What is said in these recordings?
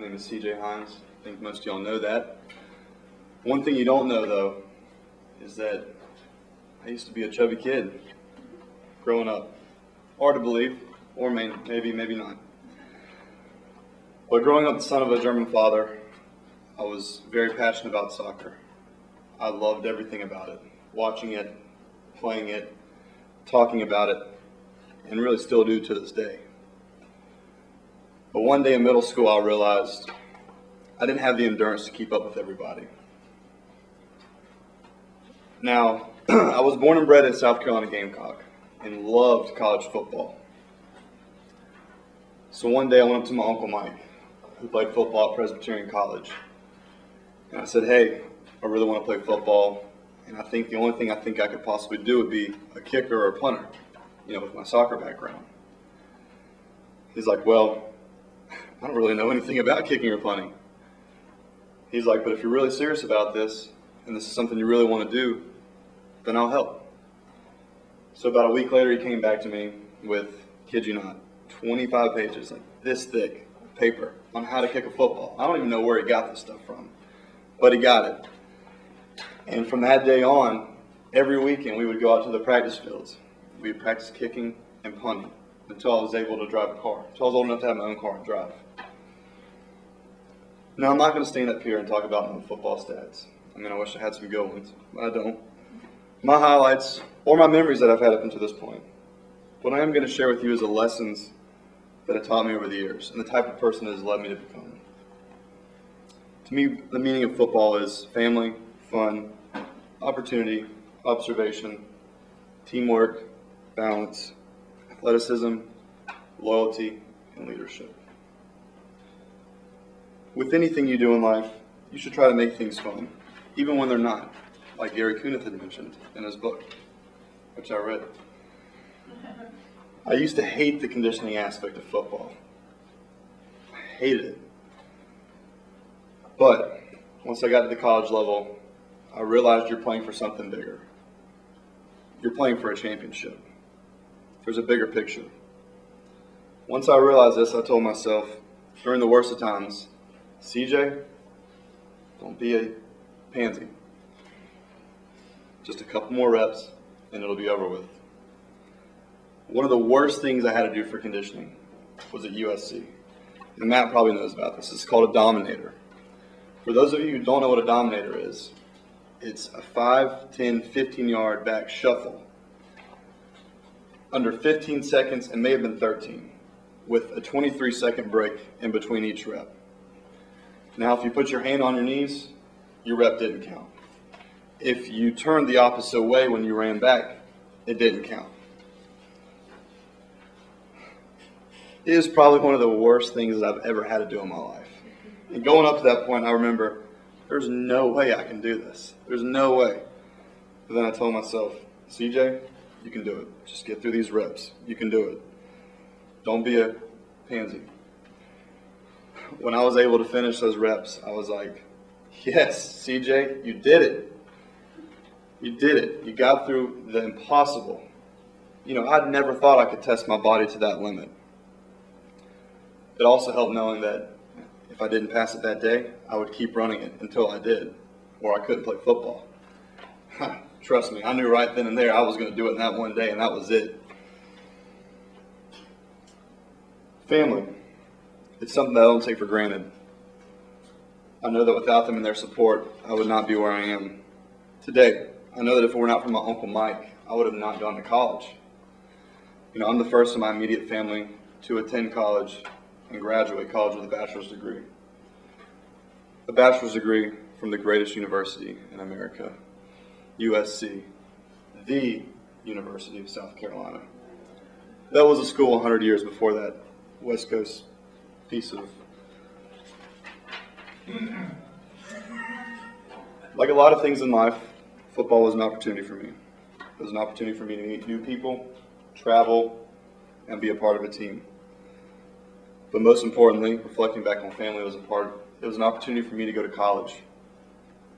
name is Heinz. I think most of y'all know that. One thing you don't know, though, is that I used to be a chubby kid growing up. Hard to believe, or maybe not. But growing up the son of a German father, I was very passionate about soccer. I loved everything about it, watching it, playing it, talking about it, and really still do to this day. But one day in middle school, I realized I didn't have the endurance to keep up with everybody. Now, I was born and bred in South Carolina Gamecock and loved college football. So one day I went up to my Uncle Mike, who played football at Presbyterian College. And I said, hey, I really want to play football. And I think the only thing I think I could possibly do would be a kicker or a punter, with my soccer background. He's like, well, I don't really know anything about kicking or punting. He's like, but if you're really serious about this, and this is something you really want to do, then I'll help. So about a week later, he came back to me with, kid you not, 25 pages, like this thick paper on how to kick a football. I don't even know where he got this stuff from, but he got it. And from that day on, every weekend we would go out to the practice fields. We'd practice kicking and punting until I was able to drive a car, until I was old enough to have my own car and drive. Now, I'm not going to stand up here and talk about my football stats. I wish I had some good ones, but I don't. My highlights, or my memories that I've had up until this point, what I am going to share with you is the lessons that have taught me over the years and the type of person it has led me to become. To me, the meaning of football is family, fun, opportunity, observation, teamwork, balance, athleticism, loyalty, and leadership. With anything you do in life, you should try to make things fun, even when they're not, like Gary Kunith had mentioned in his book, which I read. I used to hate the conditioning aspect of football. I hated it. But once I got to the college level, I realized you're playing for something bigger. You're playing for a championship. There's a bigger picture. Once I realized this, I told myself, during the worst of times, CJ, don't be a pansy. Just a couple more reps, and it'll be over with. One of the worst things I had to do for conditioning was at USC. And Matt probably knows about this. It's called a dominator. For those of you who don't know what a dominator is, it's a 5, 10, 15-yard back shuffle under 15 seconds, and may have been 13, with a 23-second break in between each rep. Now, if you put your hand on your knees, your rep didn't count. If you turned the opposite way when you ran back, it didn't count. It is probably one of the worst things that I've ever had to do in my life. And going up to that point, I remember, there's no way I can do this. There's no way. But then I told myself, CJ, you can do it. Just get through these reps. You can do it. Don't be a pansy. When I was able to finish those reps, I was like, yes, CJ, you did it. You did it. You got through the impossible. I'd never thought I could test my body to that limit. It also helped knowing that if I didn't pass it that day, I would keep running it until I did, or I couldn't play football. Trust me, I knew right then and there I was going to do it in that one day, and that was it. Family. It's something that I don't take for granted. I know that without them and their support, I would not be where I am today. I know that if it were not for my Uncle Mike, I would have not gone to college. I'm the first in my immediate family to attend college and graduate college with a bachelor's degree. A bachelor's degree from the greatest university in America, USC, the University of South Carolina. That was a school 100 years before that West Coast piece of... Like a lot of things in life, football was an opportunity for me. It was an opportunity for me to meet new people, travel, and be a part of a team. But most importantly, reflecting back on family, it was an opportunity for me to go to college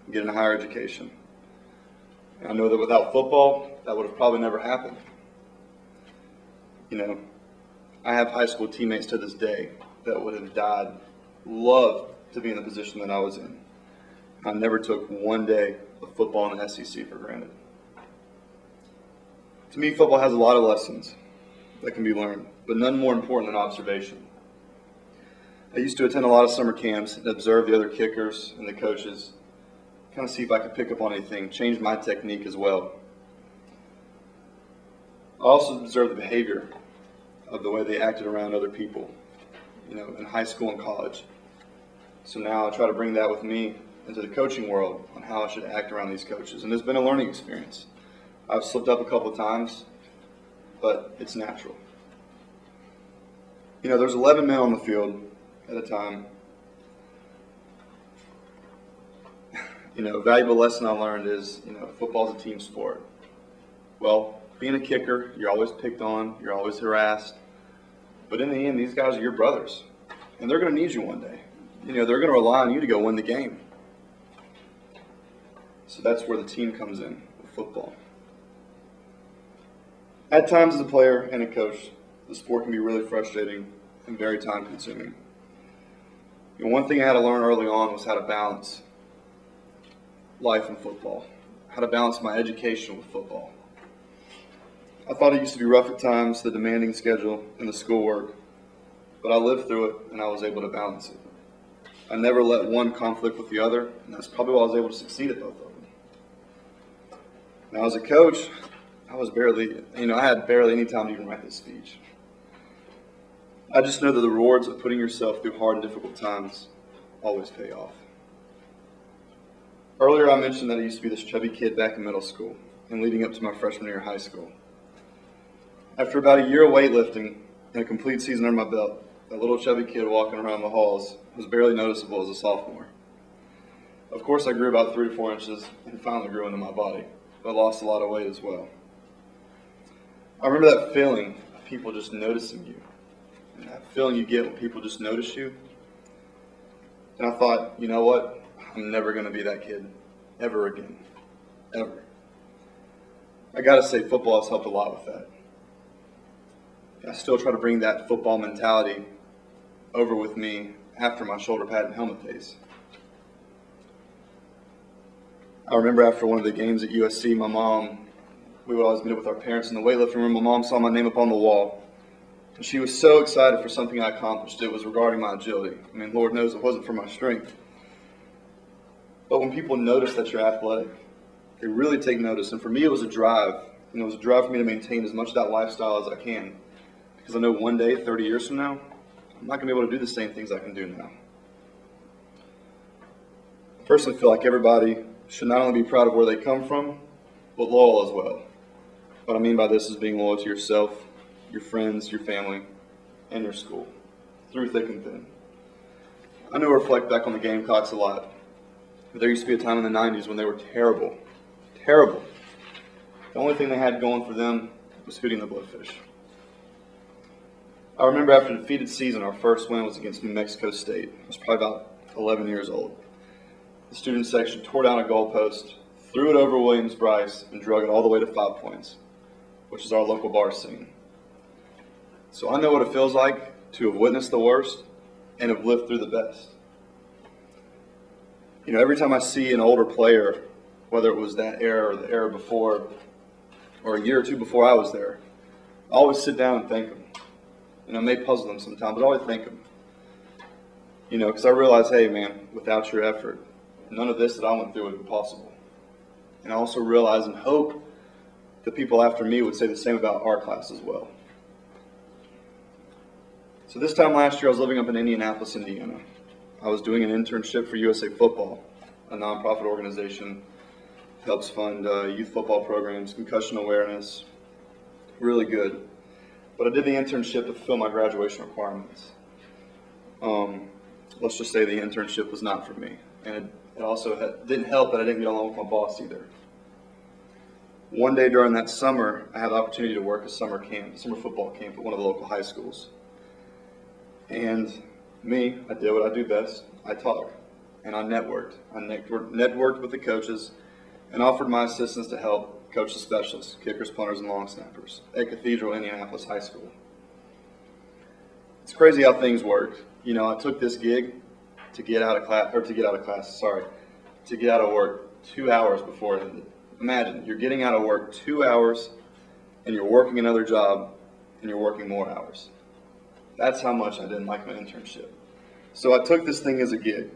and get a higher education. And I know that without football, that would have probably never happened. I have high school teammates to this day that would have died loved to be in the position that I was in. I never took one day of football in the SEC for granted. To me, football has a lot of lessons that can be learned, but none more important than observation. I used to attend a lot of summer camps and observe the other kickers and the coaches, kind of see if I could pick up on anything, change my technique as well. I also observed the behavior of the way they acted around other people, in high school and college. So now I try to bring that with me into the coaching world on how I should act around these coaches. And it's been a learning experience. I've slipped up a couple of times, but it's natural. There's 11 men on the field at a time. A valuable lesson I learned is, football's a team sport. Well, being a kicker, you're always picked on, you're always harassed. But in the end, these guys are your brothers, and they're going to need you one day. They're going to rely on you to go win the game. So that's where the team comes in with football. At times as a player and a coach, the sport can be really frustrating and very time-consuming. One thing I had to learn early on was how to balance life and football, how to balance my education with football. I thought it used to be rough at times, the demanding schedule and the schoolwork, but I lived through it and I was able to balance it. I never let one conflict with the other, and that's probably why I was able to succeed at both of them. Now, as a coach, I had barely any time to even write this speech. I just know that the rewards of putting yourself through hard and difficult times always pay off. Earlier, I mentioned that I used to be this chubby kid back in middle school and leading up to my freshman year of high school. After about a year of weightlifting and a complete season under my belt, that little chubby kid walking around the halls was barely noticeable as a sophomore. Of course, I grew about 3 to 4 inches and finally grew into my body, but lost a lot of weight as well. I remember that feeling of people just noticing you, and that feeling you get when people just notice you. And I thought, you know what? I'm never going to be that kid ever again, ever. I got to say, football has helped a lot with that. I still try to bring that football mentality over with me after my shoulder pad and helmet days. I remember after one of the games at USC, we would always meet up with our parents in the weightlifting room. My mom saw my name up on the wall, and she was so excited for something I accomplished. It was regarding my agility. Lord knows it wasn't for my strength. But when people notice that you're athletic, they really take notice. And for me, it was a drive. It was a drive for me to maintain as much of that lifestyle as I can. Because I know one day, 30 years from now, I'm not going to be able to do the same things I can do now. I personally feel like everybody should not only be proud of where they come from, but loyal as well. What I mean by this is being loyal to yourself, your friends, your family, and your school, through thick and thin. I know I reflect back on the Gamecocks a lot. But there used to be a time in the 90s when they were terrible. Terrible. The only thing they had going for them was feeding the Bloodfish. I remember after a defeated season, our first win was against New Mexico State. I was probably about 11 years old. The student section tore down a goalpost, threw it over Williams Bryce, and drug it all the way to 5 Points, which is our local bar scene. So I know what it feels like to have witnessed the worst and have lived through the best. Every time I see an older player, whether it was that era or the era before, or a year or two before I was there, I always sit down and thank them. It may puzzle them sometimes, but I always thank them. Because I realize, hey, man, without your effort, none of this that I went through would have been possible. And I also realize and hope that people after me would say the same about our class as well. So this time last year, I was living up in Indianapolis, Indiana. I was doing an internship for USA Football, a nonprofit organization that helps fund youth football programs, concussion awareness, really good. But I did the internship to fulfill my graduation requirements. Let's just say the internship was not for me. And it also didn't help that I didn't get along with my boss either. One day during that summer, I had the opportunity to work a summer football camp at one of the local high schools. And I did what I do best. I talked, and I networked. I networked with the coaches and offered my assistance to help coach the specialists, kickers, punters, and long snappers at Cathedral Indianapolis High School. It's crazy how things work. I took this gig to get out of work 2 hours before it ended. Imagine, you're getting out of work 2 hours and you're working another job and you're working more hours. That's how much I didn't like my internship. So I took this thing as a gig.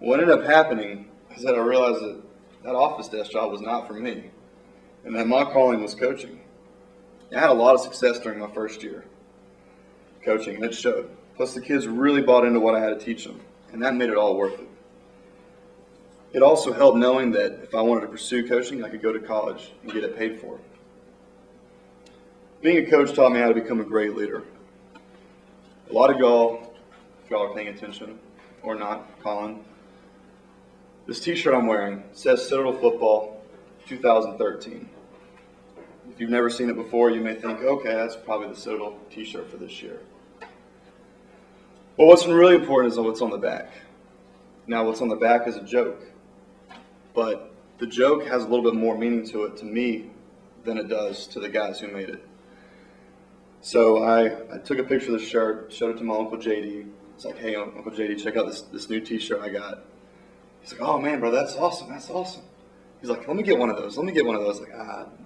What ended up happening is that I realized that that office desk job was not for me, and that my calling was coaching. I had a lot of success during my first year coaching, and it showed. Plus, the kids really bought into what I had to teach them, and that made it all worth it. It also helped knowing that if I wanted to pursue coaching, I could go to college and get it paid for. Being a coach taught me how to become a great leader. A lot of y'all, if y'all are paying attention or not, Colin, this t-shirt I'm wearing says Citadel Football 2013. If you've never seen it before, you may think, okay, that's probably the Citadel t-shirt for this year. But what's really important is what's on the back. Now, what's on the back is a joke, but the joke has a little bit more meaning to it to me than it does to the guys who made it. So I took a picture of the shirt, showed it to my Uncle JD. It's like, hey, Uncle JD, check out this new t-shirt I got. He's like, oh man, bro, that's awesome. He's like, let me get one of those. Like,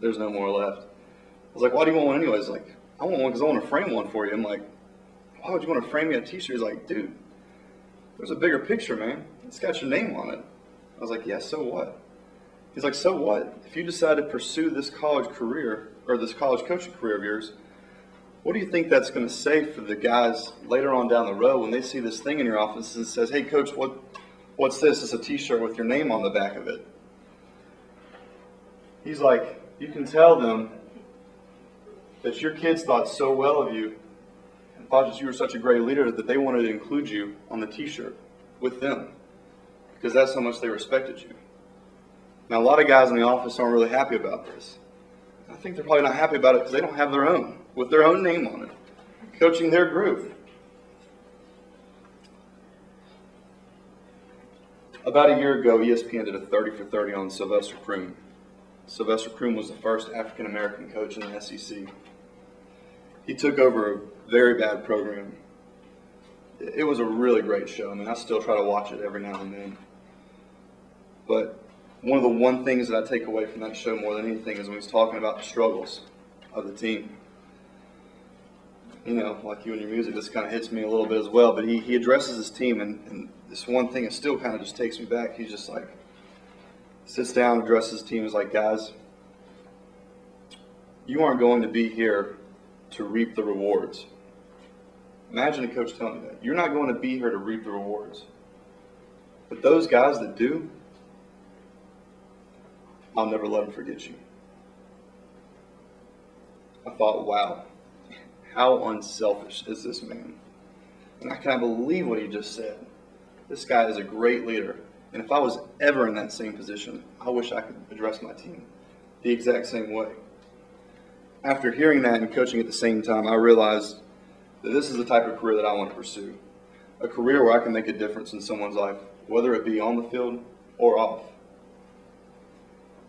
there's no more left. I was like, why do you want one anyways? Like, I want one because I want to frame one for you. I'm like, why would you want to frame me a t-shirt? He's like, dude, there's a bigger picture, man. It's got your name on it. I was like, yeah, so what? He's like, so what? If you decide to pursue this college career, or this college coaching career of yours, what do you think that's going to say for the guys later on down the road when they see this thing in your office and says, hey, coach, what's this? It's a t-shirt with your name on the back of it. He's like, you can tell them that your kids thought so well of you and thought that you were such a great leader that they wanted to include you on the t-shirt with them because that's how much they respected you. Now, a lot of guys in the office aren't really happy about this. I think they're probably not happy about it because they don't have their own, with their own name on it, coaching their group. About a year ago, ESPN did a 30 for 30 on Sylvester Croom. Sylvester Croom was the first African-American coach in the SEC. He took over a very bad program. It was a really great show. I mean, I still try to watch it every now and then. But one things that I take away from that show more than anything is when he's talking about the struggles of the team. You know, like you and your music, this kind of hits me a little bit as well. But he addresses his team, and this one thing, it still kind of just takes me back. He's just like, sits down, addresses his team, is like, guys, you aren't going to be here to reap the rewards. Imagine a coach telling me that. You're not going to be here to reap the rewards. But those guys that do, I'll never let them forget you. I thought, wow, how unselfish is this man? And I can't believe what he just said. This guy is a great leader. And if I was ever in that same position, I wish I could address my team the exact same way. After hearing that and coaching at the same time, I realized that this is the type of career that I want to pursue. A career where I can make a difference in someone's life, whether it be on the field or off.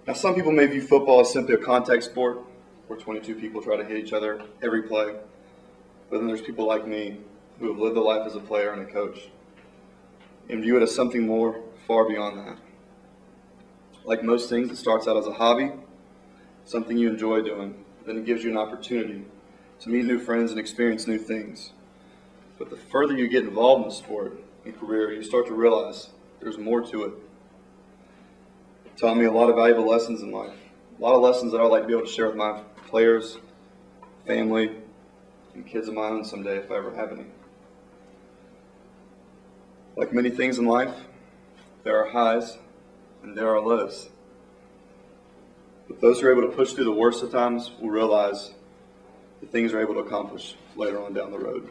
Now, some people may view football as simply a contact sport where 22 people try to hit each other every play. But then there's people like me who have lived a life as a player and a coach and view it as something more, far beyond that. Like most things, it starts out as a hobby, something you enjoy doing. Then it gives you an opportunity to meet new friends and experience new things. But the further you get involved in the sport and career, you start to realize there's more to it. It taught me a lot of valuable lessons in life. A lot of lessons that I'd like to be able to share with my players, family, and kids of my own someday if I ever have any. Like many things in life, there are highs and there are lows. But those who are able to push through the worst of times will realize the things they're able to accomplish later on down the road.